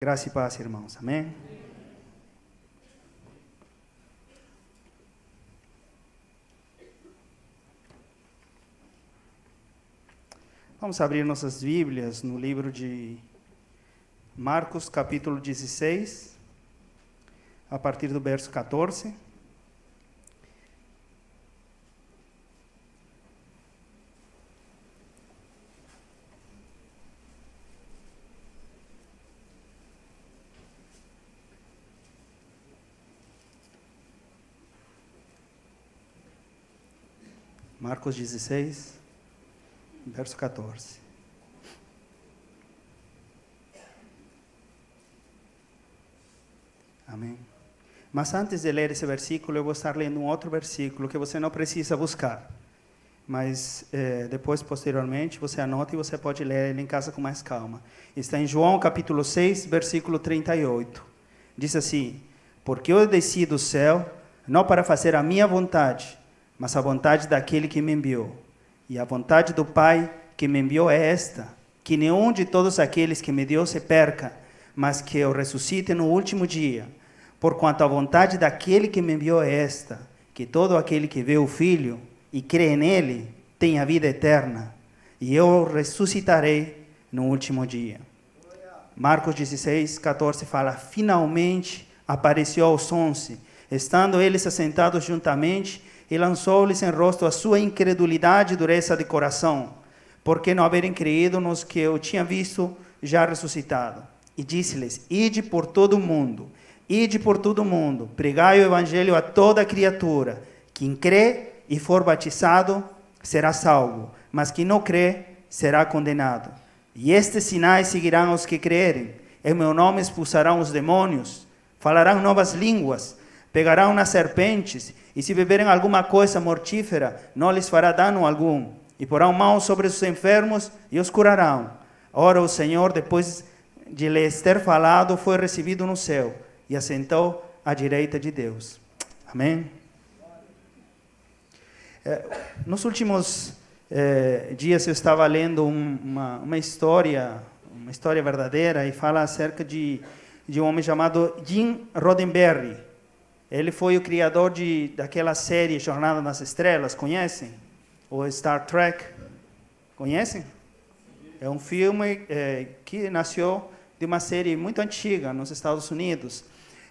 Graça e paz, irmãos. Amém? Vamos abrir nossas Bíblias no livro de Marcos, capítulo 16, a partir do verso 14. Marcos 16, verso 14. Amém. Mas antes de ler esse versículo, eu vou estar lendo um outro versículo que você não precisa buscar. Mas depois, posteriormente, você anota e você pode ler ele em casa com mais calma. Está em João capítulo 6, versículo 38. Diz assim: porque eu desci do céu, não para fazer a minha vontade, mas a vontade daquele que me enviou. E a vontade do Pai que me enviou é esta, que nenhum de todos aqueles que me deu se perca, mas que eu ressuscite no último dia. Porquanto a vontade daquele que me enviou é esta, que todo aquele que vê o Filho e crê nele tenha vida eterna, e eu o ressuscitarei no último dia. Marcos 16, 14 fala: finalmente apareceu aos 11, estando eles assentados juntamente, e lançou-lhes em rosto a sua incredulidade e dureza de coração, porque não haverem creído nos que eu tinha visto já ressuscitado. E disse-lhes: ide por todo o mundo, pregai o evangelho a toda criatura. Quem crê e for batizado será salvo, mas quem não crê será condenado. E estes sinais seguirão os que crerem: em meu nome expulsarão os demônios, falarão novas línguas, pegarão nas serpentes, e se beberem alguma coisa mortífera, não lhes fará dano algum. E porão mãos sobre os enfermos e os curarão. Ora, o Senhor, depois de lhes ter falado, foi recebido no céu e assentou à direita de Deus. Amém? Nos últimos dias eu estava lendo uma história verdadeira, e fala acerca de um homem chamado Gene Roddenberry. Ele foi o criador daquela série Jornada nas Estrelas, conhecem? Ou Star Trek, conhecem? É um filme que nasceu de uma série muito antiga nos Estados Unidos.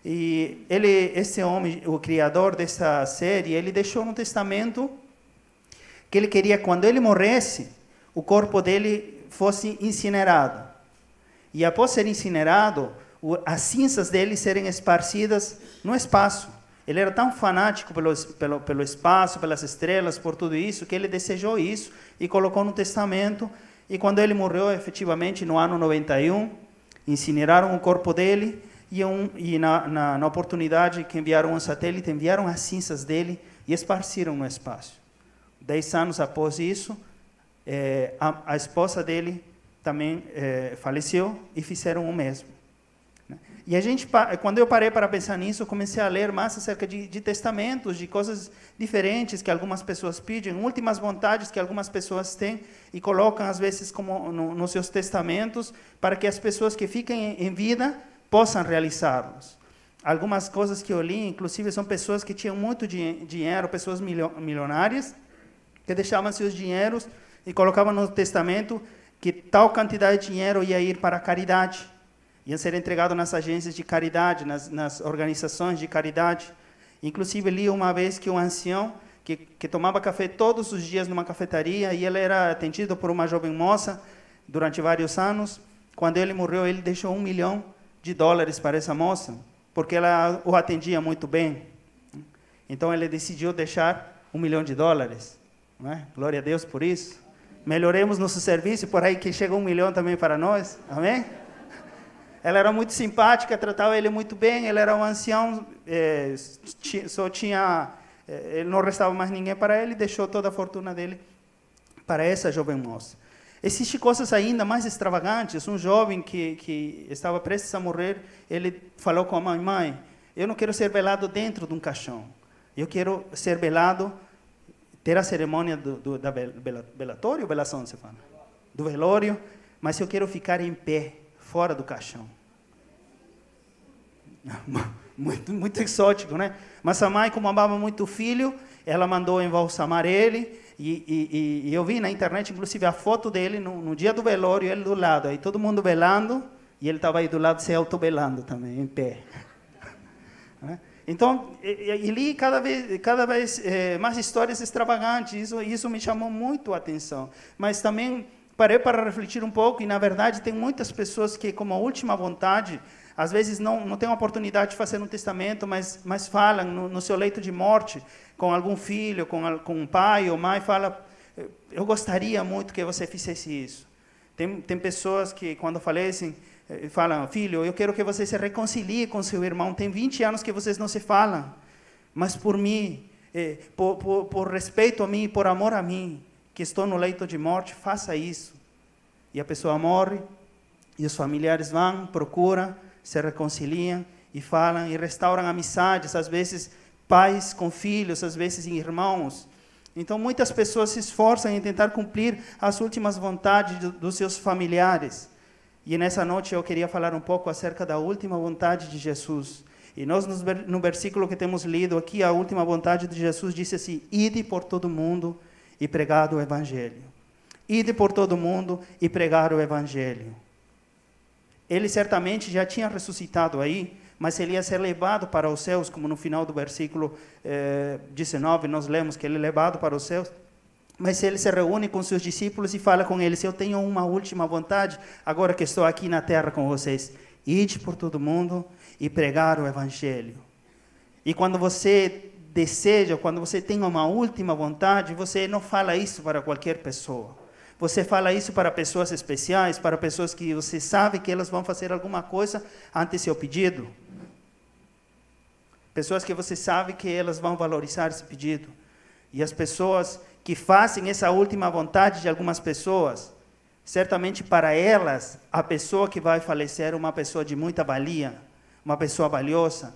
E esse homem, o criador dessa série, ele deixou no testamento que ele queria, quando ele morresse, o corpo dele fosse incinerado. E após ser incinerado, as cinzas dele serem esparcidas no espaço. Ele era tão fanático pelo espaço, pelas estrelas, por tudo isso, que ele desejou isso e colocou no testamento. E quando ele morreu, efetivamente, no ano 91, incineraram o corpo dele, e na oportunidade que enviaram um satélite, enviaram as cinzas dele e esparciram no espaço. 10 anos após isso, a esposa dele também faleceu, e fizeram o mesmo. E quando eu parei para pensar nisso, eu comecei a ler mais acerca de testamentos, de coisas diferentes que algumas pessoas pedem, últimas vontades que algumas pessoas têm e colocam às vezes como nos seus testamentos, para que as pessoas que fiquem em vida possam realizá-los. Algumas coisas que eu li, inclusive, são pessoas que tinham muito dinheiro, pessoas milionárias, que deixavam seus dinheiros e colocavam no testamento que tal quantidade de dinheiro ia ir para a caridade, ia ser entregado nas agências de caridade, nas organizações de caridade. Inclusive, li uma vez que um ancião que tomava café todos os dias numa cafeteria, e ele era atendido por uma jovem moça durante vários anos. Quando ele morreu, ele deixou $1 milhão para essa moça, porque ela o atendia muito bem. Então, ele decidiu deixar $1 milhão. Não é? Glória a Deus por isso. Melhoremos nosso serviço, por aí que chega $1 milhão também para nós. Amém? Ela era muito simpática, tratava ele muito bem. Ele era um ancião, ele não restava mais ninguém para ele, deixou toda a fortuna dele para essa jovem moça. Existem coisas ainda mais extravagantes. Um jovem que estava prestes a morrer, ele falou com a mãe: mãe, eu não quero ser velado dentro de um caixão, eu quero ser velado, ter a cerimônia da velatório, ou velação, você fala? Do velório, mas eu quero ficar em pé, fora do caixão. muito exótico, né? Mas a mãe, como amava muito o filho, ela mandou embalsamar ele, e eu vi na internet, inclusive, a foto dele no dia do velório, ele do lado, aí todo mundo velando, e ele estava aí do lado se auto-velando também, em pé. Então, e li cada vez mais histórias extravagantes, isso me chamou muito a atenção. Mas também parei para refletir um pouco, e na verdade tem muitas pessoas que, como a última vontade, às vezes não têm a oportunidade de fazer um testamento, mas falam no seu leito de morte, com algum filho, com um pai ou mãe, fala, eu gostaria muito que você fizesse isso. Tem pessoas que, quando falecem, falam, filho, eu quero que você se reconcilie com seu irmão, tem 20 anos que vocês não se falam, mas por mim, por respeito a mim, por amor a mim, que estou no leito de morte, faça isso. E a pessoa morre, e os familiares vão, procuram, se reconciliam, e falam, e restauram amizades, às vezes pais com filhos, às vezes irmãos. Então, muitas pessoas se esforçam em tentar cumprir as últimas vontades dos seus familiares. E nessa noite eu queria falar um pouco acerca da última vontade de Jesus. E nós, no versículo que temos lido aqui, a última vontade de Jesus disse assim, ide por todo mundo e pregar o Evangelho. Ide por todo mundo e pregar o Evangelho. Ele certamente já tinha ressuscitado aí, mas ele ia ser levado para os céus, como no final do versículo 19, nós lemos que ele é levado para os céus. Mas ele se reúne com seus discípulos e fala com eles, eu tenho uma última vontade, agora que estou aqui na terra com vocês. Ide por todo mundo e pregar o Evangelho. E quando você deseja, quando você tem uma última vontade, você não fala isso para qualquer pessoa. Você fala isso para pessoas especiais, para pessoas que você sabe que elas vão fazer alguma coisa ante seu pedido. Pessoas que você sabe que elas vão valorizar esse pedido. E as pessoas que fazem essa última vontade de algumas pessoas, certamente para elas, a pessoa que vai falecer é uma pessoa de muita valia, uma pessoa valiosa,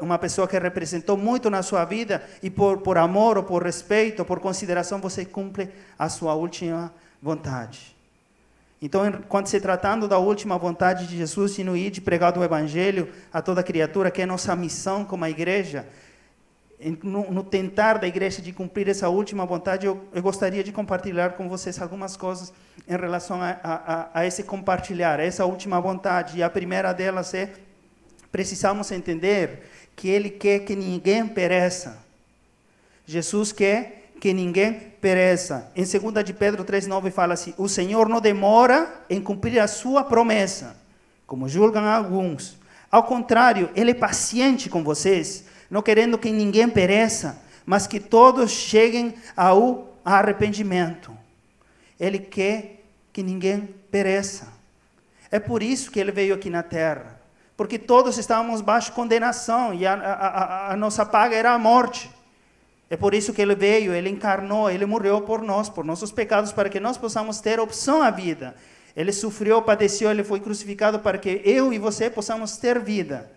uma pessoa que representou muito na sua vida e por amor ou por respeito, ou por consideração, você cumpre a sua última vontade. Então, quando se tratando da última vontade de Jesus, e no ir de pregar o Evangelho a toda criatura, que é nossa missão como a igreja, no tentar da igreja de cumprir essa última vontade, eu gostaria de compartilhar com vocês algumas coisas em relação a esse compartilhar, a essa última vontade. E a primeira delas é, precisamos entender que Ele quer que ninguém pereça. Jesus quer que ninguém pereça. Em 2 de Pedro 3,9 fala assim, o Senhor não demora em cumprir a sua promessa, como julgam alguns. Ao contrário, Ele é paciente com vocês, não querendo que ninguém pereça, mas que todos cheguem ao arrependimento. Ele quer que ninguém pereça. É por isso que Ele veio aqui na terra, porque todos estávamos baixo condenação, e a nossa paga era a morte. É por isso que Ele veio, Ele encarnou, Ele morreu por nós, por nossos pecados, para que nós possamos ter opção à vida. Ele sofreu, padeceu, Ele foi crucificado para que eu e você possamos ter vida.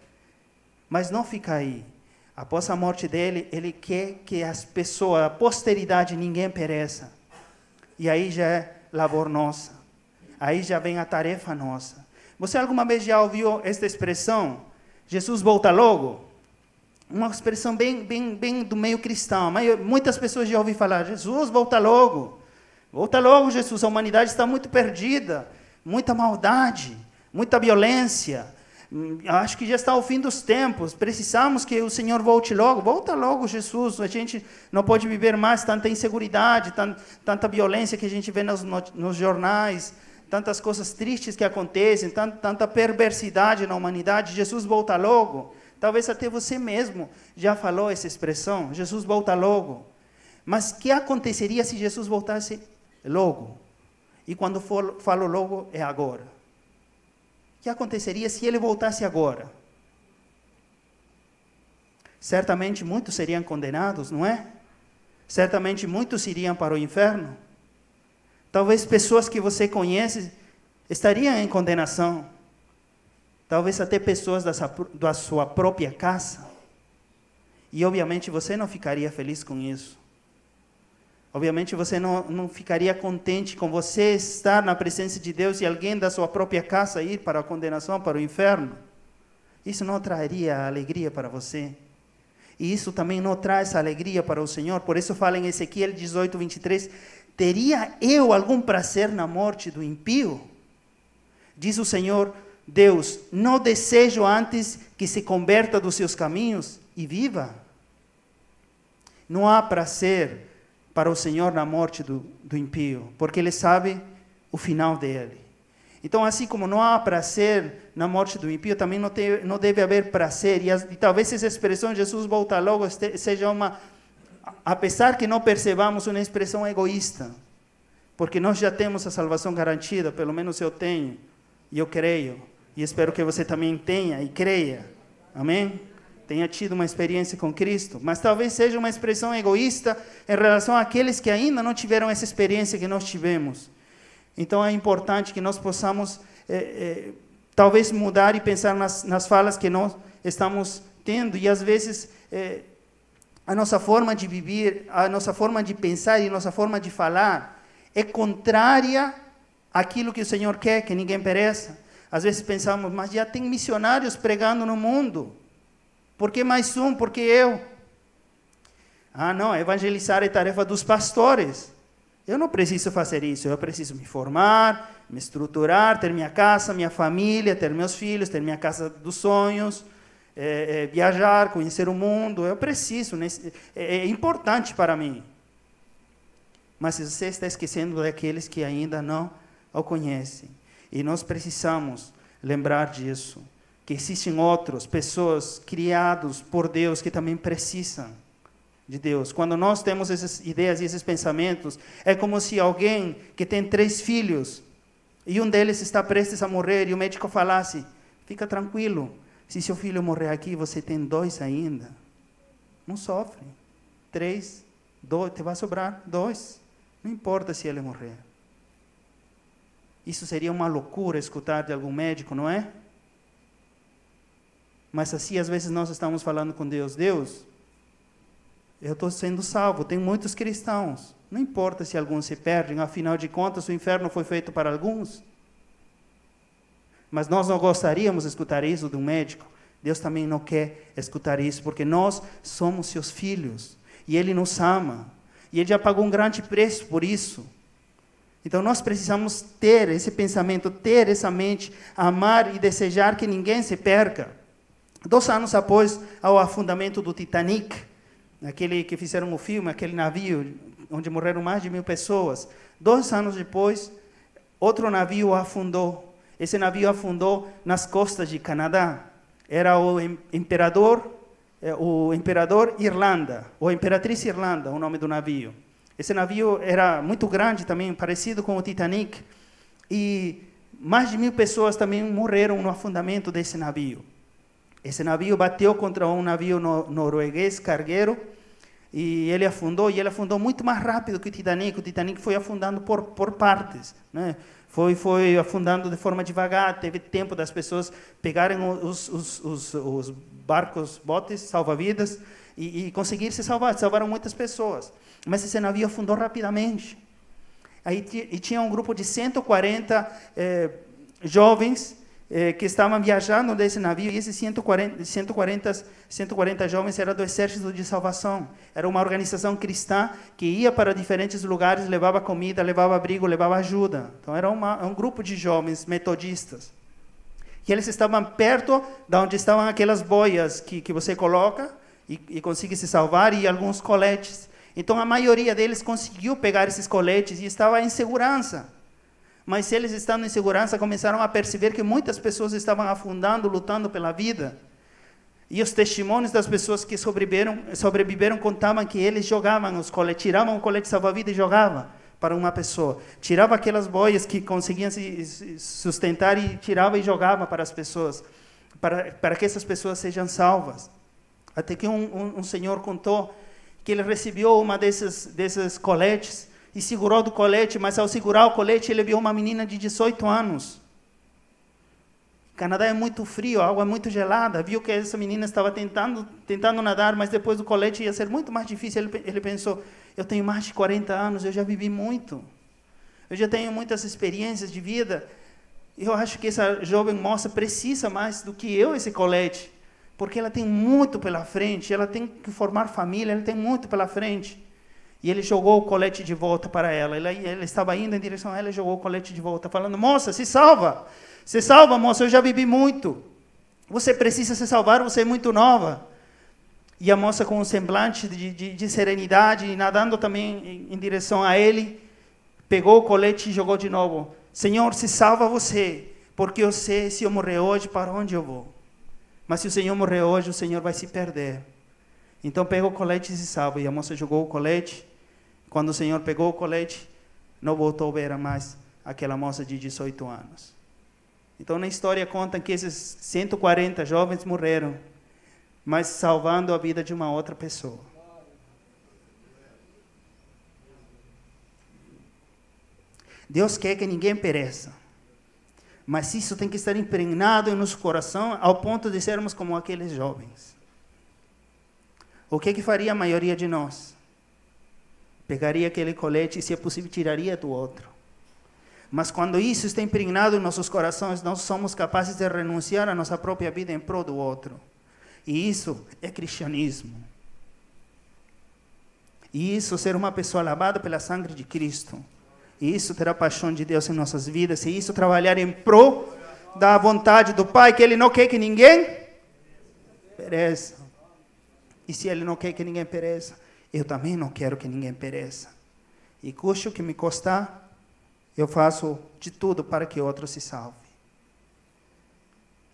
Mas não fica aí. Após a morte dele, Ele quer que as pessoas, a posteridade, ninguém pereça. E aí já é labor nossa. Aí já vem a tarefa nossa. Você alguma vez já ouviu esta expressão? Jesus volta logo? Uma expressão bem do meio cristão. Mas muitas pessoas já ouviram falar, Jesus volta logo. Volta logo, Jesus. A humanidade está muito perdida. Muita maldade, muita violência. Acho que já está o fim dos tempos, precisamos que o Senhor volte logo, volta logo Jesus, a gente não pode viver mais tanta inseguridade, tanta violência que a gente vê nos jornais, tantas coisas tristes que acontecem, tanta perversidade na humanidade, Jesus volta logo. Talvez até você mesmo já falou essa expressão, Jesus volta logo. Mas o que aconteceria se Jesus voltasse logo? E quando falo logo, é agora. O que aconteceria se Ele voltasse agora? Certamente muitos seriam condenados, não é? Certamente muitos iriam para o inferno. Talvez pessoas que você conhece estariam em condenação. Talvez até pessoas da sua própria casa. E obviamente você não ficaria feliz com isso. Obviamente você não ficaria contente com você estar na presença de Deus e alguém da sua própria casa ir para a condenação, para o inferno. Isso não traria alegria para você? E isso também não traz alegria para o Senhor. Por isso fala em Ezequiel 18, 23, teria eu algum prazer na morte do ímpio? Diz o Senhor Deus, não desejo antes que se converta dos seus caminhos e viva? Não há prazer para o Senhor na morte do ímpio, porque Ele sabe o final dele. Então, assim como não há prazer na morte do ímpio, também não deve haver prazer. E talvez essa expressão, Jesus volta logo, seja apesar que não percebamos, uma expressão egoísta. Porque nós já temos a salvação garantida, pelo menos eu tenho, e eu creio. E espero que você também tenha e creia. Amém? Tenha tido uma experiência com Cristo. Mas talvez seja uma expressão egoísta em relação àqueles que ainda não tiveram essa experiência que nós tivemos. Então é importante que nós possamos talvez mudar e pensar nas falas que nós estamos tendo. E às vezes a nossa forma de viver, a nossa forma de pensar e a nossa forma de falar é contrária àquilo que o Senhor quer, que ninguém pereça. Às vezes pensamos, mas já tem missionários pregando no mundo. Por que mais um? Por que eu? Ah, não, evangelizar é tarefa dos pastores. Eu não preciso fazer isso, eu preciso me formar, me estruturar, ter minha casa, minha família, ter meus filhos, ter minha casa dos sonhos, viajar, conhecer o mundo. Eu preciso, é importante para mim. Mas você está esquecendo daqueles que ainda não o conhecem. E nós precisamos lembrar disso, que existem outras pessoas criadas por Deus que também precisam de Deus. Quando nós temos essas ideias e esses pensamentos, é como se alguém que tem 3 filhos e um deles está prestes a morrer e o médico falasse, fica tranquilo, se seu filho morrer aqui, você tem 2 ainda. Não sofre. 3, 2, te vai sobrar 2. Não importa se ele morrer. Isso seria uma loucura escutar de algum médico, não é? Mas assim, às vezes nós estamos falando com Deus, Deus, eu estou sendo salvo, tem muitos cristãos, não importa se alguns se perdem, afinal de contas o inferno foi feito para alguns. Mas nós não gostaríamos de escutar isso de um médico. Deus também não quer escutar isso, porque nós somos seus filhos, e Ele nos ama, e Ele já pagou um grande preço por isso. Então nós precisamos ter esse pensamento, ter essa mente, amar e desejar que ninguém se perca. 2 anos após o afundamento do Titanic, aquele que fizeram o filme, aquele navio onde morreram mais de 1000 pessoas, 2 anos depois, outro navio afundou. Esse navio afundou nas costas de Canadá. Era o imperador Irlanda, ou Imperatriz Irlanda, o nome do navio. Esse navio era muito grande também, parecido com o Titanic, e mais de 1000 pessoas também morreram no afundamento desse navio. Esse navio bateu contra um navio norueguês, cargueiro, e ele afundou muito mais rápido que o Titanic. O Titanic foi afundando por partes, né? Foi afundando de forma devagar, teve tempo das pessoas pegarem os barcos, botes, salva-vidas, e conseguir se salvar. Salvaram muitas pessoas. Mas esse navio afundou rapidamente. Aí tinha um grupo de 140 jovens que estavam viajando nesse navio, e esses 140 jovens eram do Exército de Salvação. Era uma organização cristã que ia para diferentes lugares, levava comida, levava abrigo, levava ajuda. Então era um grupo de jovens metodistas. E eles estavam perto de onde estavam aquelas boias que você coloca e consegue se salvar, e alguns coletes. Então a maioria deles conseguiu pegar esses coletes e estava em segurança. Mas eles, estando em segurança, começaram a perceber que muitas pessoas estavam afundando, lutando pela vida. E os testemunhos das pessoas que sobreviveram contavam que eles jogavam os coletes, tiravam o colete salva-vida e jogavam para uma pessoa. Tirava aquelas boias que conseguiam se sustentar e tirava e jogava para as pessoas, para que essas pessoas sejam salvas. Até que um senhor contou que ele recebeu uma desses coletes e segurou do colete, mas ao segurar o colete ele viu uma menina de 18 anos. O Canadá é muito frio, a água é muito gelada. Viu que essa menina estava tentando nadar, mas depois do colete ia ser muito mais difícil. Ele pensou, eu tenho mais de 40 anos, eu já vivi muito. Eu já tenho muitas experiências de vida. Eu acho que essa jovem moça precisa mais do que eu esse colete, porque ela tem muito pela frente, ela tem que formar família, ela tem muito pela frente. E ele jogou o colete de volta para ela. Ela estava indo em direção a ela e jogou o colete de volta, falando: moça, se salva! Se salva, moça, eu já vivi muito. Você precisa se salvar, você é muito nova. E a moça, com um semblante de serenidade, nadando também em direção a ele, pegou o colete e jogou de novo. Senhor, se salva você, porque eu sei, se eu morrer hoje, para onde eu vou. Mas se o Senhor morrer hoje, o Senhor vai se perder. Então pega o colete e se salva. E a moça jogou o colete. Quando o Senhor pegou o colete, não voltou a ver mais aquela moça de 18 anos. Então na história conta que esses 140 jovens morreram, mas salvando a vida de uma outra pessoa. Deus quer que ninguém pereça, mas isso tem que estar impregnado em nosso coração ao ponto de sermos como aqueles jovens. O que faria a maioria de nós? Pegaria aquele colete e, se é possível, tiraria do outro. Mas quando isso está impregnado em nossos corações, nós somos capazes de renunciar à nossa própria vida em prol do outro. E isso é cristianismo. E isso, ser uma pessoa lavada pela sangue de Cristo. E isso, ter a paixão de Deus em nossas vidas. E isso, trabalhar em prol da vontade do Pai, que Ele não quer que ninguém pereça. E se Ele não quer que ninguém pereça, eu também não quero que ninguém pereça. E custe o que me custar, eu faço de tudo para que outro se salve.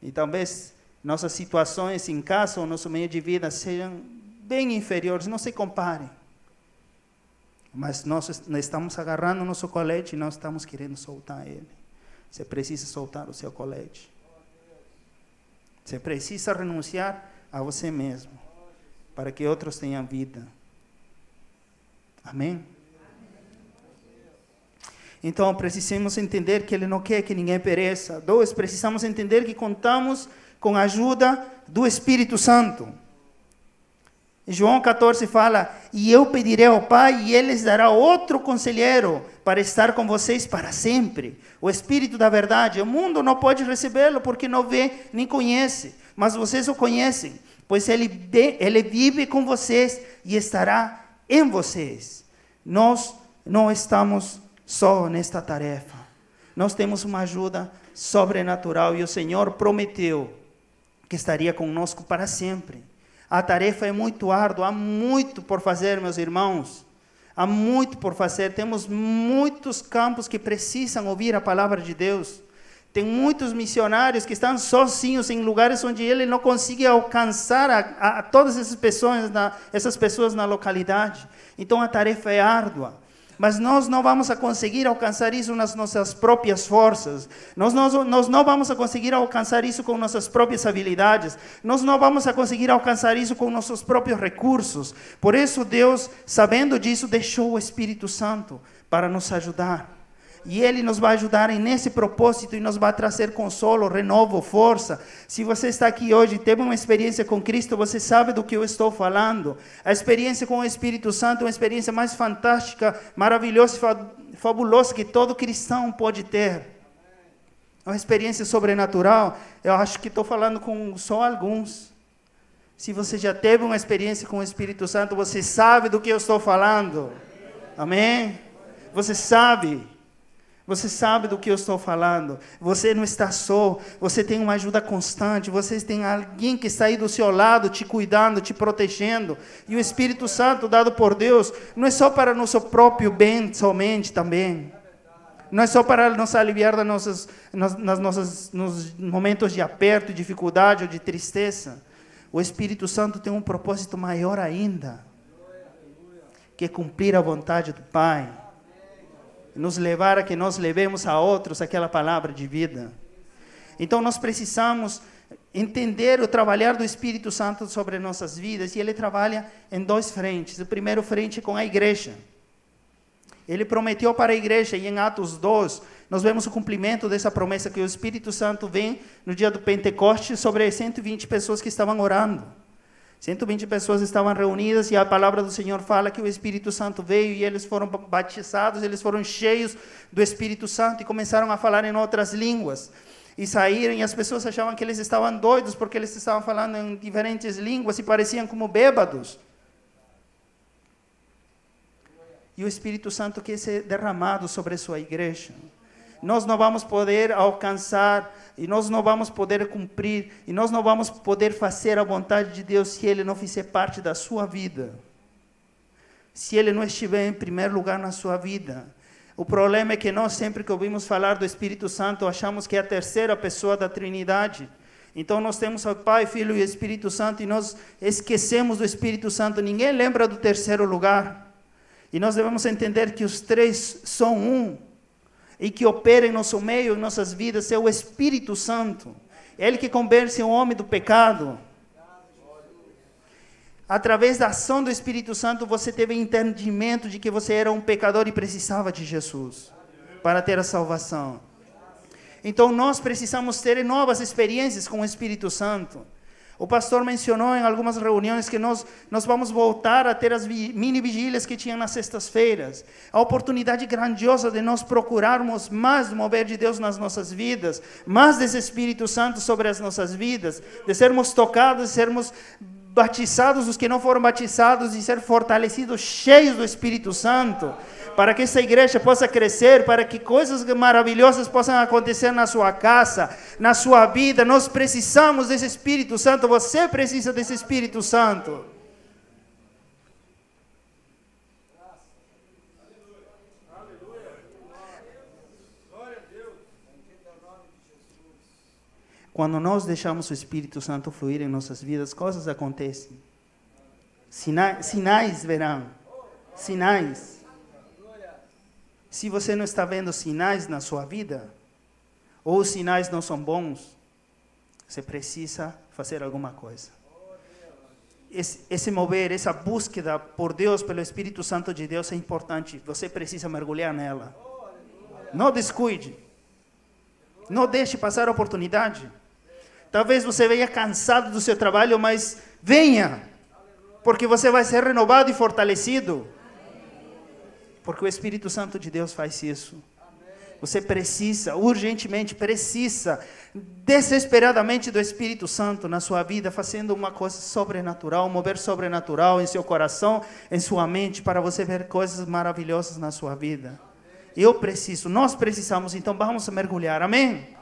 E talvez nossas situações em casa ou nosso meio de vida sejam bem inferiores, não se comparem. Mas nós estamos agarrando o nosso colete e não estamos querendo soltar ele. Você precisa soltar o seu colete. Você precisa renunciar a você mesmo, para que outros tenham vida. Amém? Então, precisamos entender que Ele não quer que ninguém pereça. 2, precisamos entender que contamos com a ajuda do Espírito Santo. João 14 fala: e eu pedirei ao Pai, e Ele lhes dará outro conselheiro para estar com vocês para sempre. O Espírito da verdade. O mundo não pode recebê-lo porque não vê nem conhece, mas vocês o conhecem, pois ele vive com vocês e estará em vocês. Nós não estamos só nesta tarefa. Nós temos uma ajuda sobrenatural e o Senhor prometeu que estaria conosco para sempre. A tarefa é muito árdua, há muito por fazer, meus irmãos. Há muito por fazer. Temos muitos campos que precisam ouvir a palavra de Deus. Tem muitos missionários que estão sozinhos em lugares onde ele não consegue alcançar a todas essas pessoas na localidade. Então a tarefa é árdua. Mas nós não vamos a conseguir alcançar isso nas nossas próprias forças. Nós não vamos a conseguir alcançar isso com nossas próprias habilidades. Nós não vamos a conseguir alcançar isso com nossos próprios recursos. Por isso Deus, sabendo disso, deixou o Espírito Santo para nos ajudar. E Ele nos vai ajudar nesse propósito e nos vai trazer consolo, renovo, força. Se você está aqui hoje e teve uma experiência com Cristo, você sabe do que eu estou falando. A experiência com o Espírito Santo é uma experiência mais fantástica, maravilhosa e fabulosa que todo cristão pode ter. É uma experiência sobrenatural. Eu acho que estou falando com só alguns. Se você já teve uma experiência com o Espírito Santo, você sabe do que eu estou falando. Amém? Você sabe. Você sabe do que eu estou falando. Você não está só. Você tem uma ajuda constante. Você tem alguém que está aí do seu lado, te cuidando, te protegendo. E o Espírito Santo dado por Deus não é só para nosso próprio bem somente também. Não é só para nos aliviar nos momentos de aperto, dificuldade ou de tristeza. O Espírito Santo tem um propósito maior ainda, que é cumprir a vontade do Pai. Nos levar a que nós levemos a outros aquela palavra de vida. Então nós precisamos entender o trabalhar do Espírito Santo sobre nossas vidas, e Ele trabalha em 2 frentes. O primeiro frente é com a igreja. Ele prometeu para a igreja, e em Atos 2, nós vemos o cumprimento dessa promessa, que o Espírito Santo vem no dia do Pentecostes sobre as 120 pessoas que estavam orando. 120 pessoas estavam reunidas e a palavra do Senhor fala que o Espírito Santo veio e eles foram batizados, eles foram cheios do Espírito Santo e começaram a falar em outras línguas. E saíram e as pessoas achavam que eles estavam doidos porque eles estavam falando em diferentes línguas e pareciam como bêbados. E o Espírito Santo quer ser derramado sobre a sua igreja. Nós não vamos poder alcançar, e nós não vamos poder cumprir, e nós não vamos poder fazer a vontade de Deus se Ele não fizer parte da sua vida. Se Ele não estiver em primeiro lugar na sua vida. O problema é que nós, sempre que ouvimos falar do Espírito Santo, achamos que é a terceira pessoa da Trindade. Então nós temos o Pai, Filho e Espírito Santo, e nós esquecemos do Espírito Santo. Ninguém lembra do terceiro lugar. E nós devemos entender que os três são um. E que opera em nosso meio, em nossas vidas, é o Espírito Santo. É Ele que convence o homem do pecado. Através da ação do Espírito Santo, você teve entendimento de que você era um pecador e precisava de Jesus para ter a salvação. Então, nós precisamos ter novas experiências com o Espírito Santo. O pastor mencionou em algumas reuniões que nós vamos voltar a ter as mini vigílias que tinham nas sextas-feiras. A oportunidade grandiosa de nós procurarmos mais do mover de Deus nas nossas vidas, mais desse Espírito Santo sobre as nossas vidas, de sermos tocados, de sermos batizados, os que não foram batizados, e ser fortalecidos, cheios do Espírito Santo, para que essa igreja possa crescer, para que coisas maravilhosas possam acontecer na sua casa, na sua vida. Nós precisamos desse Espírito Santo, você precisa desse Espírito Santo. Quando nós deixamos o Espírito Santo fluir em nossas vidas, coisas acontecem. Sinais verão. Sinais. Se você não está vendo sinais na sua vida, ou os sinais não são bons, você precisa fazer alguma coisa. Esse mover, essa búsqueda por Deus, pelo Espírito Santo de Deus é importante. Você precisa mergulhar nela. Não descuide. Não deixe passar a oportunidade. Talvez você venha cansado do seu trabalho, mas venha, porque você vai ser renovado e fortalecido. Porque o Espírito Santo de Deus faz isso. Você precisa, urgentemente precisa, desesperadamente do Espírito Santo na sua vida, fazendo uma coisa sobrenatural, um mover sobrenatural em seu coração, em sua mente, para você ver coisas maravilhosas na sua vida. Eu preciso, nós precisamos, então vamos mergulhar, amém?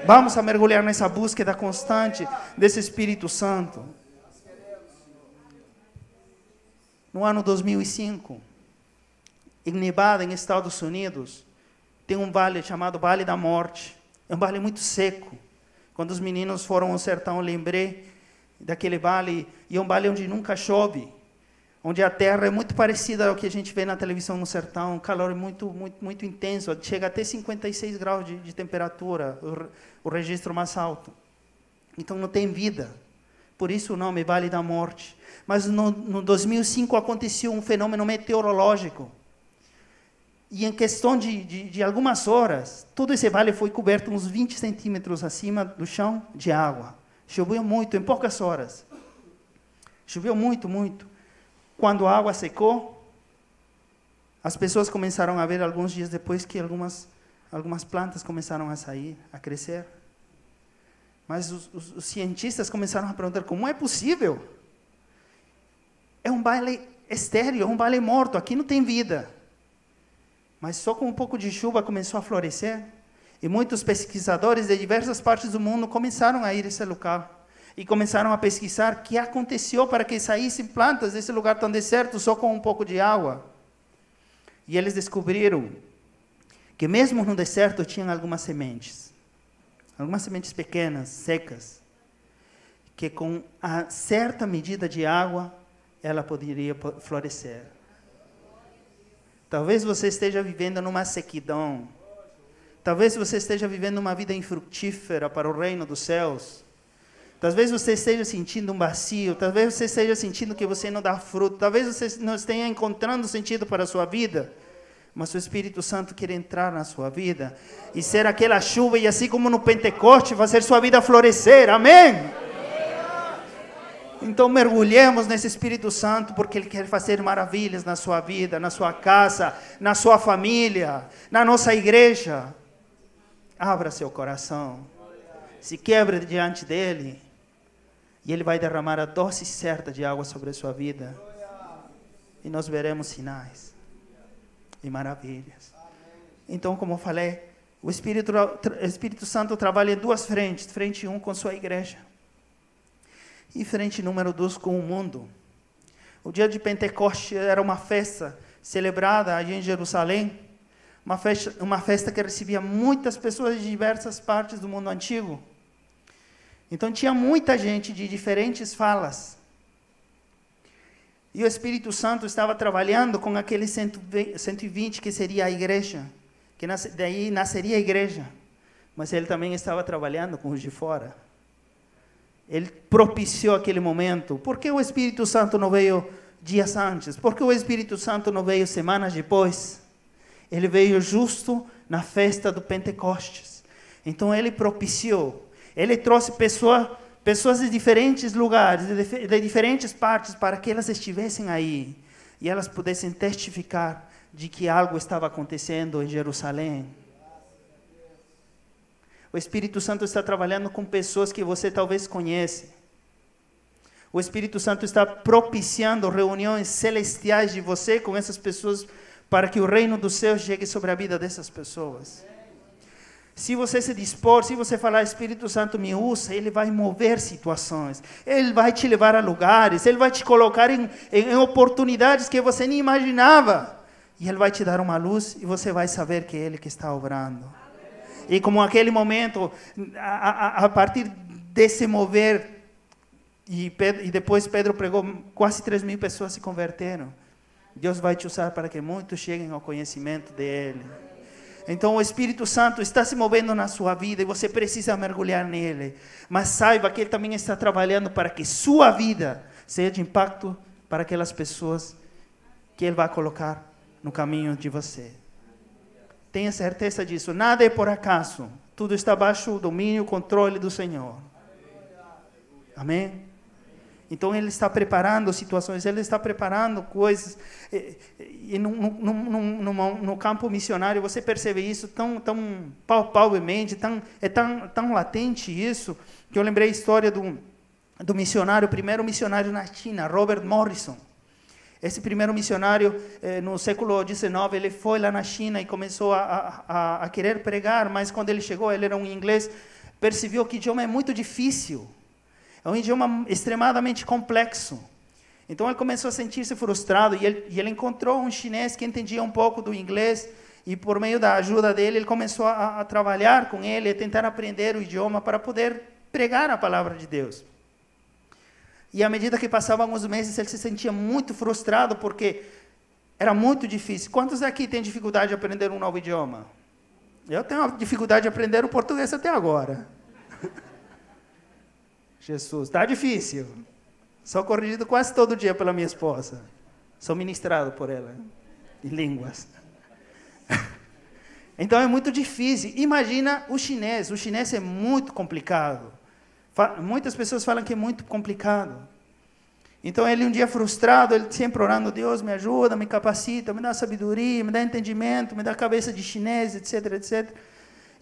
Vamos a mergulhar nessa búsqueda constante desse Espírito Santo. No ano 2005, em Nevada, em Estados Unidos, tem um vale chamado Vale da Morte. É um vale muito seco. Quando os meninos foram ao sertão, eu lembrei daquele vale, e é um vale onde nunca chove, onde a terra é muito parecida ao que a gente vê na televisão no sertão, um calor muito intenso, chega até 56 graus de temperatura, o registro mais alto. Então não tem vida, por isso o nome é Vale da Morte. Mas no 2005 aconteceu um fenômeno meteorológico, e em questão de algumas horas, todo esse vale foi coberto uns 20 centímetros acima do chão de água. Choveu muito, em poucas horas. Choveu muito. Quando a água secou, as pessoas começaram a ver alguns dias depois que algumas plantas começaram a sair, a crescer. Mas os cientistas começaram a perguntar, como é possível? É um vale estéril, é um vale morto, aqui não tem vida. Mas só com um pouco de chuva começou a florescer. E muitos pesquisadores de diversas partes do mundo começaram a ir a esse local. E começaram a pesquisar o que aconteceu para que saíssem plantas desse lugar tão deserto só com um pouco de água. E eles descobriram que mesmo no deserto tinham algumas sementes pequenas, secas, que com a certa medida de água, ela poderia florescer. Talvez você esteja vivendo numa sequidão. Talvez você esteja vivendo uma vida infrutífera para o reino dos céus. Talvez você esteja sentindo um vazio. Talvez você esteja sentindo que você não dá fruto. Talvez você não esteja encontrando sentido para a sua vida. Mas o Espírito Santo quer entrar na sua vida e ser aquela chuva, e assim como no Pentecoste, fazer sua vida florescer. Amém? Então mergulhemos nesse Espírito Santo, porque Ele quer fazer maravilhas na sua vida, na sua casa, na sua família, na nossa igreja. Abra seu coração, se quebre diante dEle, e Ele vai derramar a dose certa de água sobre a sua vida. E nós veremos sinais e maravilhas. Então, como eu falei, o Espírito Santo trabalha em duas frentes. Frente 1 com sua igreja. E frente número 2 com o mundo. O dia de Pentecostes era uma festa celebrada aí em Jerusalém. Uma festa que recebia muitas pessoas de diversas partes do mundo antigo. Então tinha muita gente de diferentes falas. E o Espírito Santo estava trabalhando com aqueles 120 que seria a igreja. Que daí nasceria a igreja. Mas Ele também estava trabalhando com os de fora. Ele propiciou aquele momento. Por que o Espírito Santo não veio dias antes? Por que o Espírito Santo não veio semanas depois? Ele veio justo na festa do Pentecostes. Então Ele propiciou. Ele trouxe pessoas de diferentes lugares, de diferentes partes, para que elas estivessem aí. E elas pudessem testificar de que algo estava acontecendo em Jerusalém. O Espírito Santo está trabalhando com pessoas que você talvez conheça. O Espírito Santo está propiciando reuniões celestiais de você com essas pessoas, para que o reino dos céus chegue sobre a vida dessas pessoas. Se você se dispor, se você falar, Espírito Santo me usa, Ele vai mover situações. Ele vai te levar a lugares, Ele vai te colocar em oportunidades que você nem imaginava. E Ele vai te dar uma luz e você vai saber que é Ele que está obrando. E como aquele momento, a partir desse mover, e depois Pedro pregou, quase 3.000 pessoas se converteram. Deus vai te usar para que muitos cheguem ao conhecimento dEle. Então o Espírito Santo está se movendo na sua vida e você precisa mergulhar nele. Mas saiba que Ele também está trabalhando para que sua vida seja de impacto para aquelas pessoas que Ele vai colocar no caminho de você. Tenha certeza disso. Nada é por acaso. Tudo está baixo do domínio e controle do Senhor. Amém? Então Ele está preparando situações, Ele está preparando coisas. E no campo missionário você percebe isso tão palpavelmente, tão latente isso, que eu lembrei a história do missionário, o primeiro missionário na China, Robert Morrison. Esse primeiro missionário, no século XIX, ele foi lá na China e começou a querer pregar, mas quando ele chegou, ele era um inglês, percebeu que o idioma é muito difícil. É um idioma extremamente complexo. Então ele começou a sentir-se frustrado e ele encontrou um chinês que entendia um pouco do inglês e por meio da ajuda dele, ele começou a trabalhar com ele, a tentar aprender o idioma para poder pregar a palavra de Deus. E à medida que passavam os meses, ele se sentia muito frustrado porque era muito difícil. Quantos aqui têm dificuldade de aprender um novo idioma? Eu tenho dificuldade de aprender o português até agora. Jesus, está difícil. Sou corrigido quase todo dia pela minha esposa. Sou ministrado por ela, em línguas. Então é muito difícil. Imagina o chinês. O chinês é muito complicado. Muitas pessoas falam que é muito complicado. Então ele um dia frustrado, ele sempre orando, Deus me ajuda, me capacita, me dá sabedoria, me dá entendimento, me dá cabeça de chinês, etc, etc.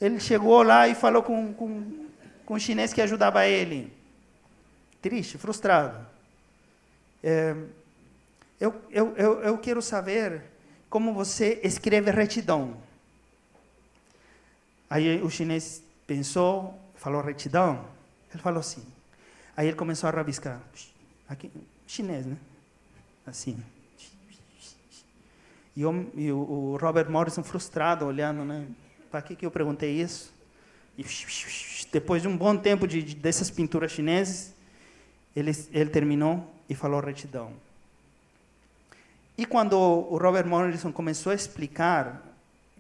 Ele chegou lá e falou com o chinês que ajudava ele. Triste, frustrado. Eu quero saber como você escreve retidão. Aí o chinês pensou, falou retidão. Ele falou assim. Aí ele começou a rabiscar. Aqui, chinês, né? Assim. E o Robert Morrison frustrado, olhando, né? Para que eu perguntei isso? E depois de um bom tempo dessas pinturas chinesas, ele terminou e falou retidão. E quando o Robert Morrison começou a explicar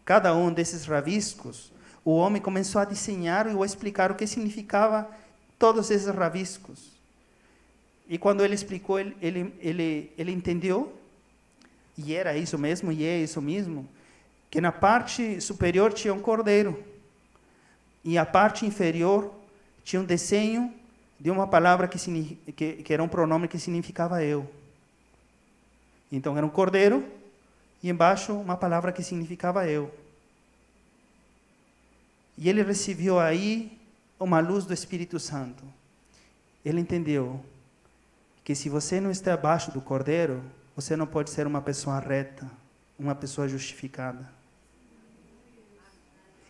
cada um desses rabiscos, o homem começou a desenhar e a explicar o que significava todos esses rabiscos. E quando ele explicou, ele entendeu, e era isso mesmo, e é isso mesmo, que na parte superior tinha um cordeiro, e a parte inferior tinha um desenho deu uma palavra que era um pronome que significava eu. Então era um cordeiro e embaixo uma palavra que significava eu. E ele recebeu aí uma luz do Espírito Santo. Ele entendeu que se você não está abaixo do cordeiro, você não pode ser uma pessoa reta, uma pessoa justificada.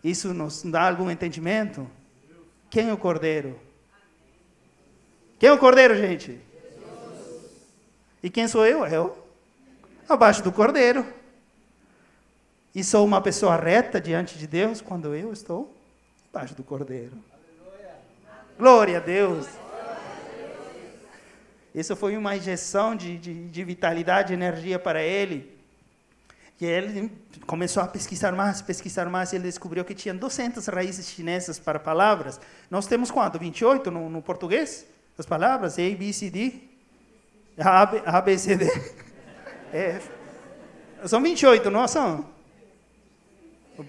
Isso nos dá algum entendimento? Quem é o cordeiro? Quem é o cordeiro, gente? Jesus. E quem sou eu? Eu. Abaixo do cordeiro. E sou uma pessoa reta diante de Deus quando eu estou abaixo do cordeiro. Aleluia. Glória a Deus. Isso foi uma injeção de vitalidade, de energia para ele. E ele começou a pesquisar mais, e ele descobriu que tinha 200 raízes chinesas para palavras. Nós temos quanto? 28 no português? As palavras? A, B, C, D? A, B, C, D. São 28, não são?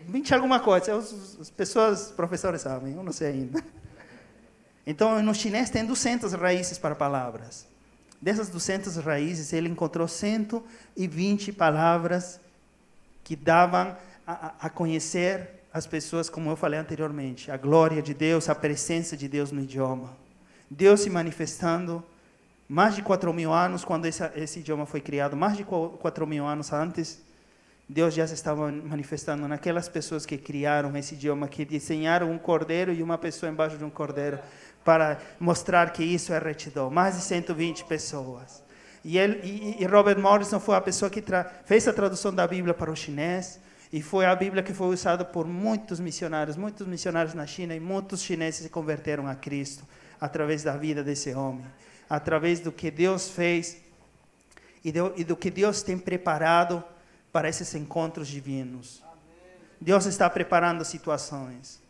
20 alguma coisa. As pessoas, professores sabem, eu não sei ainda. Então, no chinês tem 200 raízes para palavras. Dessas 200 raízes, ele encontrou 120 palavras que davam a conhecer as pessoas, como eu falei anteriormente, a glória de Deus, a presença de Deus no idioma. Deus se manifestando mais de 4.000 anos, quando esse idioma foi criado, mais de 4.000 anos antes, Deus já se estava manifestando naquelas pessoas que criaram esse idioma, que desenharam um cordeiro e uma pessoa embaixo de um cordeiro, para mostrar que isso é retidão. Mais de 120 pessoas. E Robert Morrison foi a pessoa que fez a tradução da Bíblia para o chinês, e foi a Bíblia que foi usada por muitos missionários na China, e muitos chineses se converteram a Cristo, através da vida desse homem, através do que Deus fez, e do que Deus tem preparado para esses encontros divinos. Deus está preparando situações.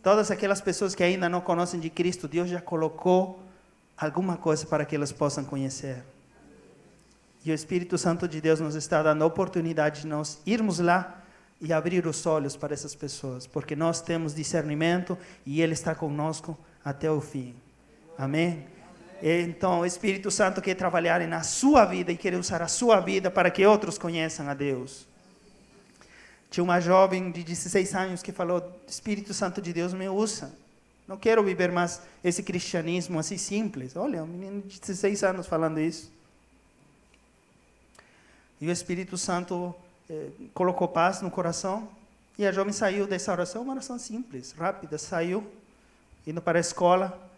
Todas aquelas pessoas que ainda não conhecem de Cristo, Deus já colocou alguma coisa para que elas possam conhecer. E o Espírito Santo de Deus nos está dando a oportunidade de nós irmos lá e abrir os olhos para essas pessoas, porque nós temos discernimento e Ele está conosco até o fim. Amém? Então, o Espírito Santo quer trabalhar na sua vida e quer usar a sua vida para que outros conheçam a Deus. Tinha uma jovem de 16 anos que falou: Espírito Santo de Deus me usa. Não quero viver mais esse cristianismo assim simples. Olha, um menino de 16 anos falando isso. E o Espírito Santo colocou paz no coração. E a jovem saiu dessa oração, uma oração simples, rápida. Saiu, indo para a escola.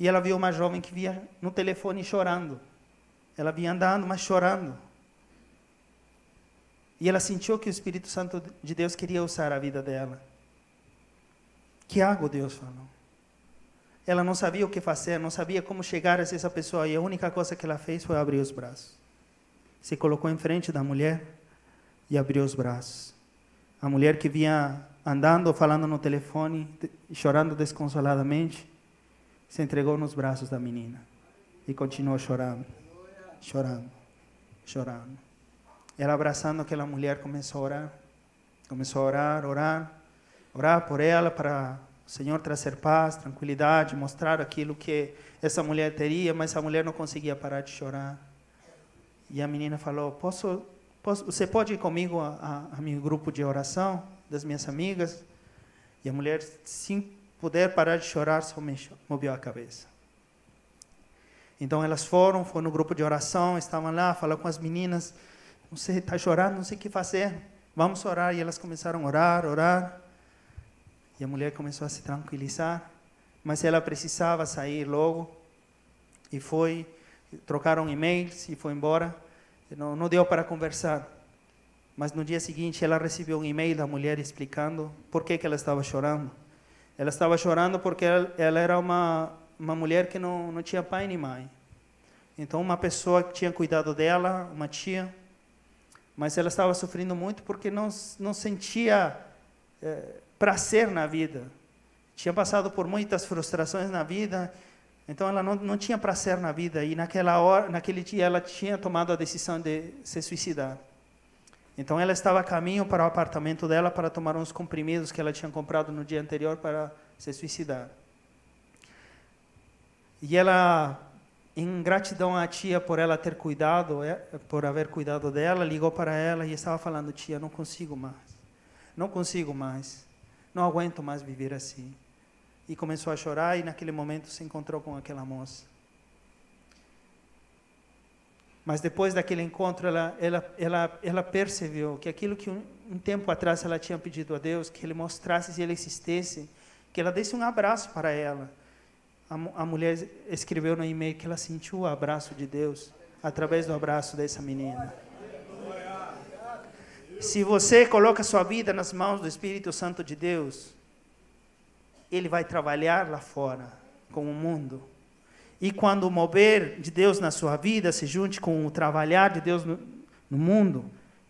E ela viu uma jovem que vinha no telefone chorando. Ela vinha andando, mas chorando. E ela sentiu que o Espírito Santo de Deus queria usar a vida dela. Que hago, Deus falou. Ela não sabia o que fazer, não sabia como chegar a essa pessoa. E a única coisa que ela fez foi abrir os braços. Se colocou em frente da mulher e abriu os braços. A mulher que vinha andando, falando no telefone, chorando desconsoladamente, se entregou nos braços da menina. E continuou chorando, chorando, chorando. Ela, abraçando aquela mulher, começou a orar. Começou a orar por ela, para o Senhor trazer paz, tranquilidade, mostrar aquilo que essa mulher teria, mas a mulher não conseguia parar de chorar. E a menina falou: você pode ir comigo a meu grupo de oração, das minhas amigas? E a mulher, sem poder parar de chorar, só moveu a cabeça. Então elas foram no grupo de oração, estavam lá, falaram com as meninas: você está chorando, não sei o que fazer, vamos orar. E elas começaram a orar. E a mulher começou a se tranquilizar, mas ela precisava sair logo. E foi, trocaram e-mails e foi embora. Não deu para conversar. Mas no dia seguinte ela recebeu um e-mail da mulher explicando por que ela estava chorando. Ela estava chorando porque ela era uma mulher que não tinha pai nem mãe. Então uma pessoa que tinha cuidado dela, uma tia, mas ela estava sofrendo muito porque não sentia prazer na vida. Tinha passado por muitas frustrações na vida, então ela não tinha prazer na vida. E naquele dia ela tinha tomado a decisão de se suicidar. Então ela estava a caminho para o apartamento dela para tomar uns comprimidos que ela tinha comprado no dia anterior para se suicidar. E ela, em gratidão à tia por ela ter cuidado, por haver cuidado dela, ligou para ela e estava falando: tia, não consigo mais, não aguento mais viver assim. E começou a chorar e naquele momento se encontrou com aquela moça. Mas depois daquele encontro, ela percebeu que aquilo que um tempo atrás ela tinha pedido a Deus, que Ele mostrasse, se Ele existisse, que ela desse um abraço para ela. A mulher escreveu no e-mail que ela sentiu o abraço de Deus, através do abraço dessa menina. Se você coloca sua vida nas mãos do Espírito Santo de Deus, Ele vai trabalhar lá fora, com o mundo. E quando o mover de Deus na sua vida se junte com o trabalhar de Deus no mundo,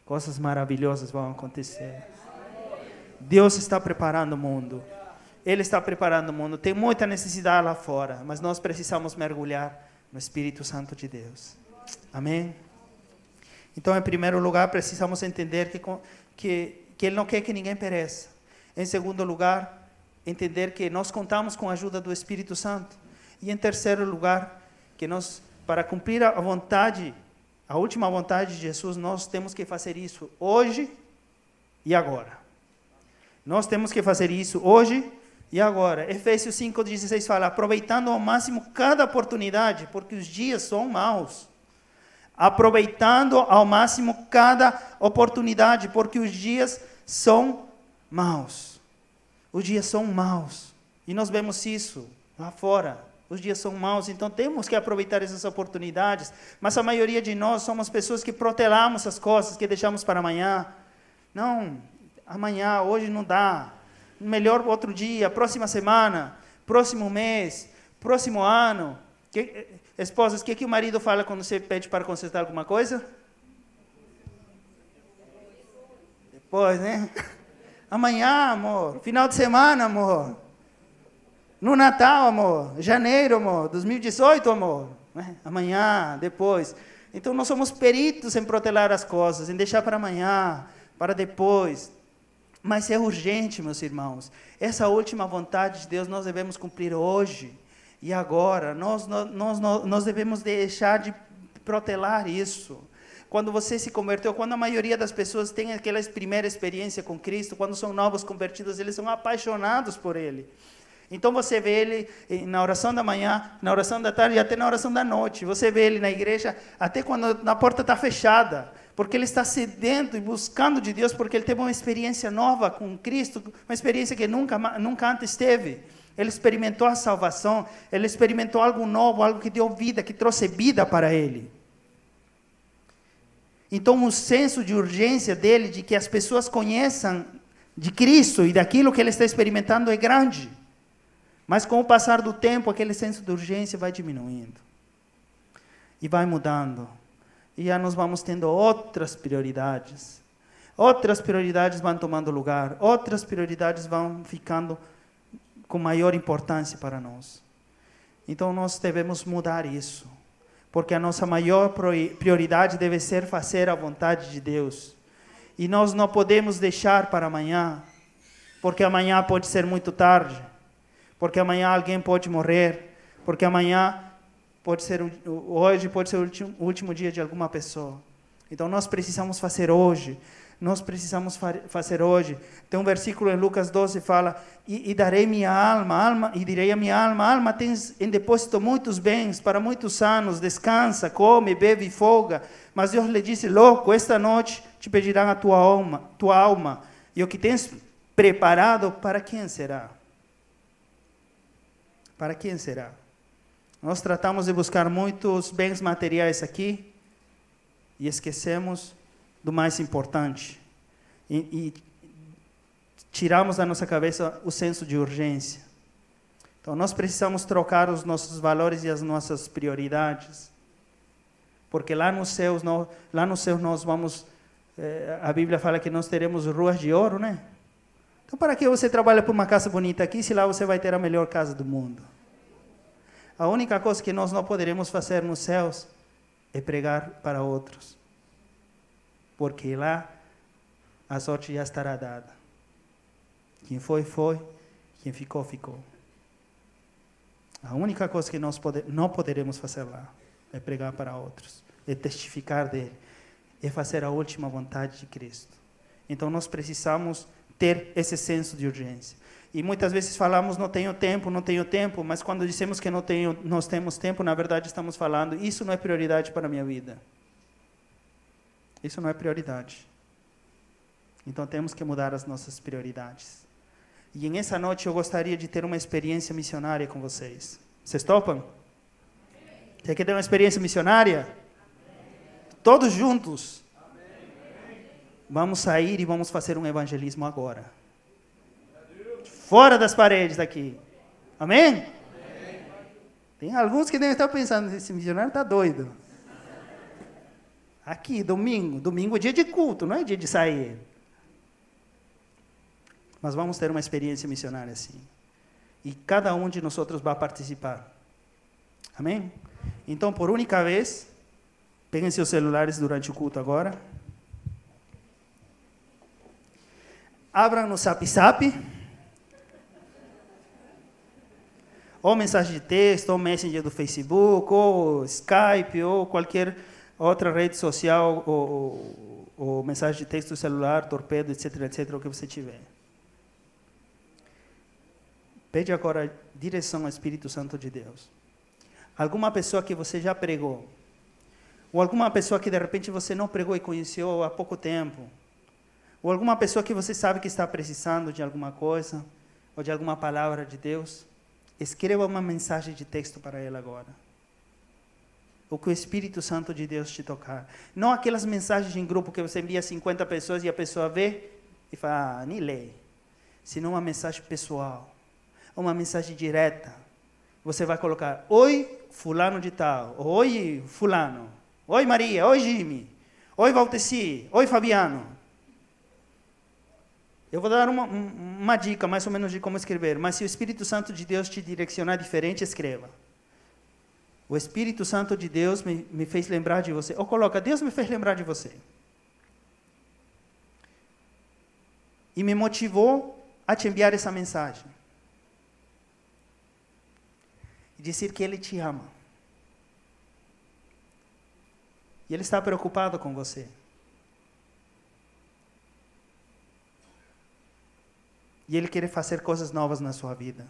coisas maravilhosas vão acontecer. Deus está preparando o mundo. Ele está preparando o mundo. Tem muita necessidade lá fora, mas nós precisamos mergulhar no Espírito Santo de Deus. Amém? Então, em primeiro lugar, precisamos entender que Ele não quer que ninguém pereça. Em segundo lugar, entender que nós contamos com a ajuda do Espírito Santo. E em terceiro lugar, que nós, para cumprir a vontade, a última vontade de Jesus, nós temos que fazer isso hoje e agora. Nós temos que fazer isso hoje e agora. Efésios 5,16 fala: aproveitando ao máximo cada oportunidade, porque os dias são maus. Aproveitando ao máximo cada oportunidade, porque os dias são maus. Os dias são maus. E nós vemos isso lá fora. Os dias são maus, então temos que aproveitar essas oportunidades. Mas a maioria de nós somos pessoas que protelamos as coisas, que deixamos para amanhã. Não, amanhã, hoje não dá. Melhor outro dia, próxima semana, próximo mês, próximo ano. Esposas, o que o marido fala quando você pede para consertar alguma coisa? Depois, né? Amanhã, amor. Final de semana, amor. No Natal, amor. Janeiro, amor. 2018, amor. Amanhã, depois. Então, nós somos peritos em protelar as coisas, em deixar para amanhã, para depois. Mas é urgente, meus irmãos. Essa última vontade de Deus nós devemos cumprir hoje e agora. Nós devemos deixar de protelar isso. Quando você se converteu, quando a maioria das pessoas tem aquela primeira experiência com Cristo, quando são novos convertidos, eles são apaixonados por Ele. Então você vê Ele na oração da manhã, na oração da tarde e até na oração da noite. Você vê Ele na igreja até quando a porta está fechada. Porque Ele está sedento e buscando de Deus, porque Ele teve uma experiência nova com Cristo, uma experiência que nunca antes teve. Ele experimentou a salvação, Ele experimentou algo novo, algo que deu vida, que trouxe vida para Ele. Então o senso de urgência dele, de que as pessoas conheçam de Cristo e daquilo que Ele está experimentando é grande. Mas com o passar do tempo, aquele senso de urgência vai diminuindo. E vai mudando. E já nós vamos tendo outras prioridades. Outras prioridades vão tomando lugar. Outras prioridades vão ficando com maior importância para nós. Então nós devemos mudar isso. Porque a nossa maior prioridade deve ser fazer a vontade de Deus. E nós não podemos deixar para amanhã. Porque amanhã pode ser muito tarde. Porque amanhã alguém pode morrer, porque amanhã hoje pode ser o último dia de alguma pessoa. Então nós precisamos fazer hoje, fazer hoje. Tem um versículo em Lucas 12 que fala: e darei minha alma, e direi a minha alma, tens em depósito muitos bens, para muitos anos, descansa, come, bebe e folga. Mas Deus lhe disse: louco, esta noite te pedirão a tua alma, e o que tens preparado, para quem será? Para quem será? Nós tratamos de buscar muitos bens materiais aqui e esquecemos do mais importante. E tiramos da nossa cabeça o senso de urgência. Então, nós precisamos trocar os nossos valores e as nossas prioridades. Porque lá nos céus nós vamos... a Bíblia fala que nós teremos ruas de ouro, né? Então, para que você trabalha por uma casa bonita aqui, se lá você vai ter a melhor casa do mundo? A única coisa que nós não poderemos fazer nos céus é pregar para outros. Porque lá a sorte já estará dada. Quem foi, foi. Quem ficou, ficou. A única coisa que nós não poderemos fazer lá é pregar para outros, é testificar dele, é fazer a última vontade de Cristo. Então nós precisamos ter esse senso de urgência. E muitas vezes falamos, não tenho tempo, mas quando dizemos que nós temos tempo, na verdade estamos falando, isso não é prioridade para a minha vida. Isso não é prioridade. Então temos que mudar as nossas prioridades. E nessa noite eu gostaria de ter uma experiência missionária com vocês. Vocês topam? Você quer ter uma experiência missionária? Todos juntos. Vamos sair e vamos fazer um evangelismo agora. Fora das paredes daqui. Amém? Tem alguns que devem estar pensando, esse missionário está doido. Aqui, domingo é dia de culto, não é dia de sair. Mas vamos ter uma experiência missionária assim. E cada um de nós vai participar. Amém? Então, por única vez, peguem seus celulares durante o culto agora. Abram no Zap, ou mensagem de texto, ou Messenger do Facebook, ou Skype, ou qualquer outra rede social, ou mensagem de texto do celular, torpedo, etc., o que você tiver. Pede agora direção ao Espírito Santo de Deus. Alguma pessoa que você já pregou, ou alguma pessoa que de repente você não pregou e conheceu há pouco tempo, ou alguma pessoa que você sabe que está precisando de alguma coisa, ou de alguma palavra de Deus, escreva uma mensagem de texto para ela agora. O que o Espírito Santo de Deus te tocar. Não aquelas mensagens em grupo que você envia 50 pessoas e a pessoa vê e fala, nem lê. Senão uma mensagem pessoal. Uma mensagem direta. Você vai colocar, oi, fulano de tal. Oi, fulano. Oi, Maria. Oi, Jimmy. Oi, Valteci. Oi, Fabiano. Eu vou dar uma dica, mais ou menos, de como escrever. Mas se o Espírito Santo de Deus te direcionar diferente, escreva. O Espírito Santo de Deus me fez lembrar de você. Ou coloca, Deus me fez lembrar de você. E me motivou a te enviar essa mensagem. E dizer que Ele te ama. E Ele está preocupado com você. E Ele quer fazer coisas novas na sua vida.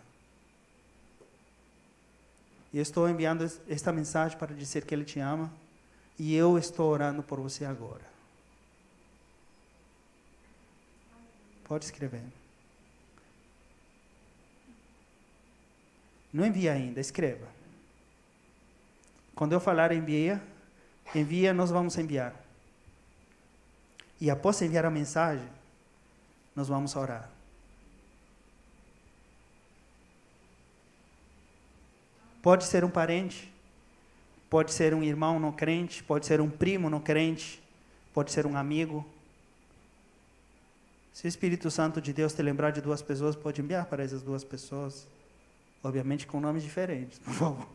E eu estou enviando esta mensagem para dizer que Ele te ama. E eu estou orando por você agora. Pode escrever. Não envia ainda, escreva. Quando eu falar envia, nós vamos enviar. E após enviar a mensagem, nós vamos orar. Pode ser um parente, pode ser um irmão não crente, pode ser um primo não crente, pode ser um amigo. Se o Espírito Santo de Deus te lembrar de duas pessoas, pode enviar para essas duas pessoas. Obviamente com nomes diferentes, por favor.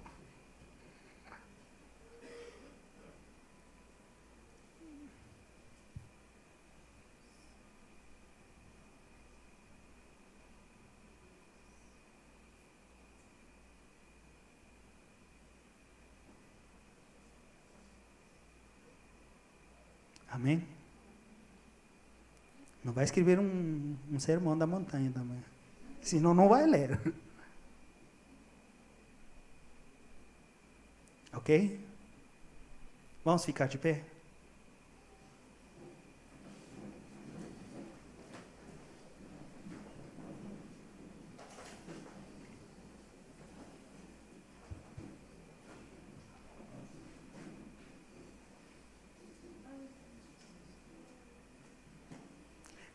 Amém? Não vai escrever um sermão da montanha também. Senão não vai ler. Ok? Vamos ficar de pé?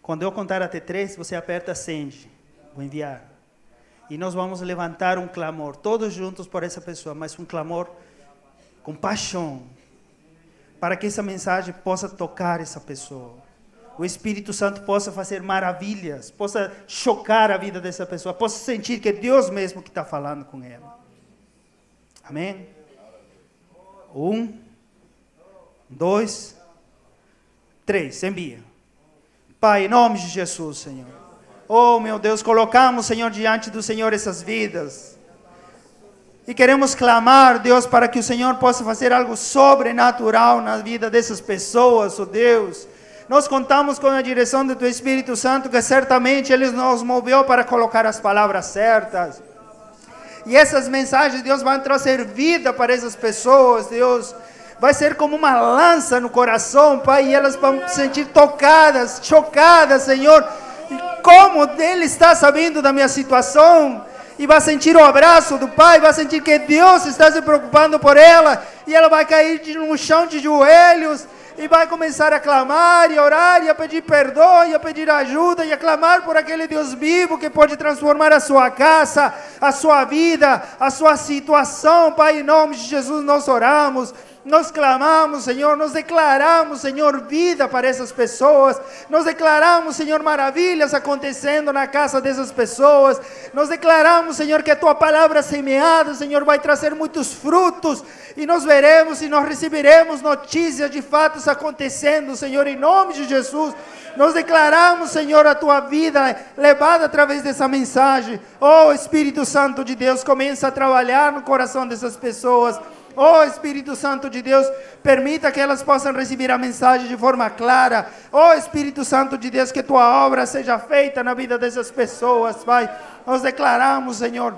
Quando eu contar até 3, você aperta send. Vou enviar. E nós vamos levantar um clamor, todos juntos por essa pessoa, mas um clamor com paixão, para que essa mensagem possa tocar essa pessoa. O Espírito Santo possa fazer maravilhas, possa chocar a vida dessa pessoa, possa sentir que é Deus mesmo que está falando com ela. Amém? 1, 2, 3, envia. Pai, em nome de Jesus, Senhor. Oh, meu Deus, colocamos, Senhor, diante do Senhor essas vidas. E queremos clamar, Deus, para que o Senhor possa fazer algo sobrenatural na vida dessas pessoas, oh Deus. Nós contamos com a direção do Teu Espírito Santo, que certamente Ele nos moveu para colocar as palavras certas. E essas mensagens, Deus, vão trazer vida para essas pessoas, Deus. Vai ser como uma lança no coração, Pai, e elas vão se sentir tocadas, chocadas, Senhor. E como Ele está sabendo da minha situação, e vai sentir o abraço do Pai, vai sentir que Deus está se preocupando por ela, e ela vai cair no chão de joelhos, e vai começar a clamar, e orar, e a pedir perdão, e a pedir ajuda, e a clamar por aquele Deus vivo, que pode transformar a sua casa, a sua vida, a sua situação. Pai, em nome de Jesus nós oramos. Nós clamamos, Senhor, nós declaramos, Senhor, vida para essas pessoas. Nós declaramos, Senhor, maravilhas acontecendo na casa dessas pessoas. Nós declaramos, Senhor, que a Tua palavra semeada, Senhor, vai trazer muitos frutos. E nós veremos e nós receberemos notícias de fatos acontecendo, Senhor, em nome de Jesus. Nós declaramos, Senhor, a Tua vida levada através dessa mensagem. Oh, Espírito Santo de Deus, começa a trabalhar no coração dessas pessoas. Oh, Espírito Santo de Deus, permita que elas possam receber a mensagem de forma clara. Oh, Espírito Santo de Deus, que Tua obra seja feita na vida dessas pessoas, Pai. Nós declaramos, Senhor,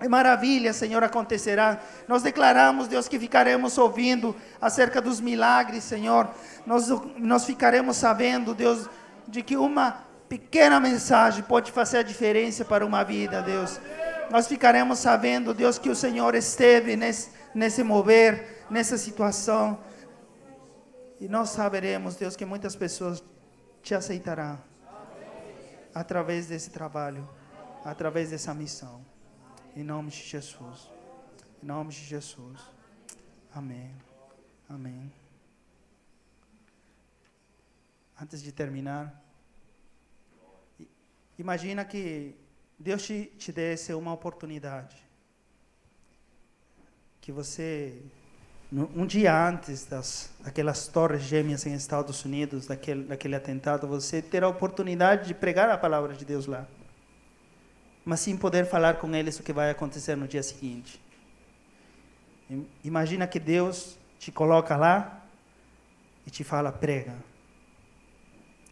e maravilhas, Senhor, acontecerá. Nós declaramos, Deus, que ficaremos ouvindo acerca dos milagres, Senhor. Nós ficaremos sabendo, Deus, de que uma pequena mensagem pode fazer a diferença para uma vida, Deus. Nós ficaremos sabendo, Deus, que o Senhor esteve nesse mover, nessa situação. E nós saberemos, Deus, que muitas pessoas Te aceitarão através desse trabalho, através dessa missão. Em nome de Jesus. Em nome de Jesus. Amém. Amém. Antes de terminar, imagina que Deus te desse uma oportunidade. Que você, um dia antes daquelas torres gêmeas em Estados Unidos, daquele atentado, você terá a oportunidade de pregar a palavra de Deus lá. Mas sem poder falar com eles o que vai acontecer no dia seguinte. Imagina que Deus te coloca lá e te fala, prega.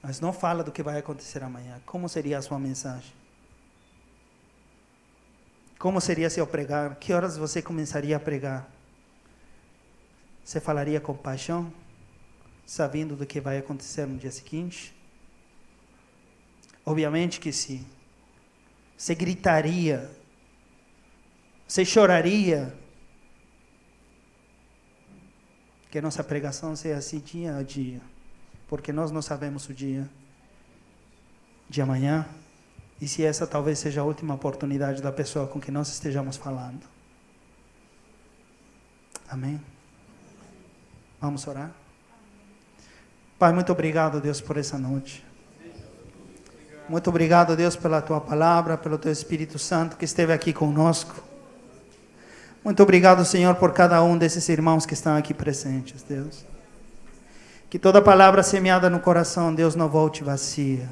Mas não fala do que vai acontecer amanhã. Como seria a sua mensagem? Como seria se eu pregar? Que horas você começaria a pregar? Você falaria com paixão? Sabendo do que vai acontecer no dia seguinte? Obviamente que sim. Você gritaria? Você choraria? Que nossa pregação seja assim dia a dia. Porque nós não sabemos o dia de amanhã. E se essa talvez seja a última oportunidade da pessoa com quem nós estejamos falando. Amém? Vamos orar? Pai, muito obrigado, Deus, por essa noite. Muito obrigado, Deus, pela Tua palavra, pelo Teu Espírito Santo que esteve aqui conosco. Muito obrigado, Senhor, por cada um desses irmãos que estão aqui presentes, Deus. Que toda palavra semeada no coração, Deus, não volte vazia.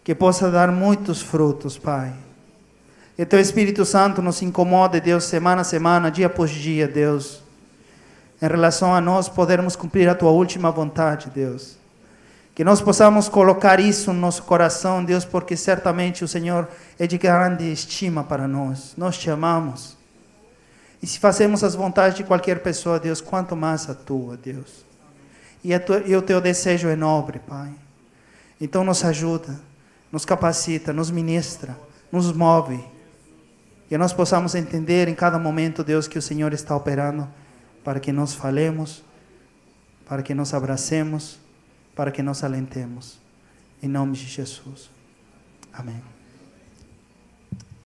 Que possa dar muitos frutos, Pai. Que Teu Espírito Santo nos incomode, Deus, semana a semana, dia após dia, Deus. Em relação a nós podermos cumprir a Tua última vontade, Deus. Que nós possamos colocar isso no nosso coração, Deus, porque certamente o Senhor é de grande estima para nós. Nós Te amamos. E se fazemos as vontades de qualquer pessoa, Deus, quanto mais a Tua, Deus. E o Teu desejo é nobre, Pai. Então nos ajuda. Nos capacita, nos ministra, nos move. Que nós possamos entender em cada momento, Deus, que o Senhor está operando para que nós falemos, para que nos abracemos, para que nos alentemos. Em nome de Jesus. Amém.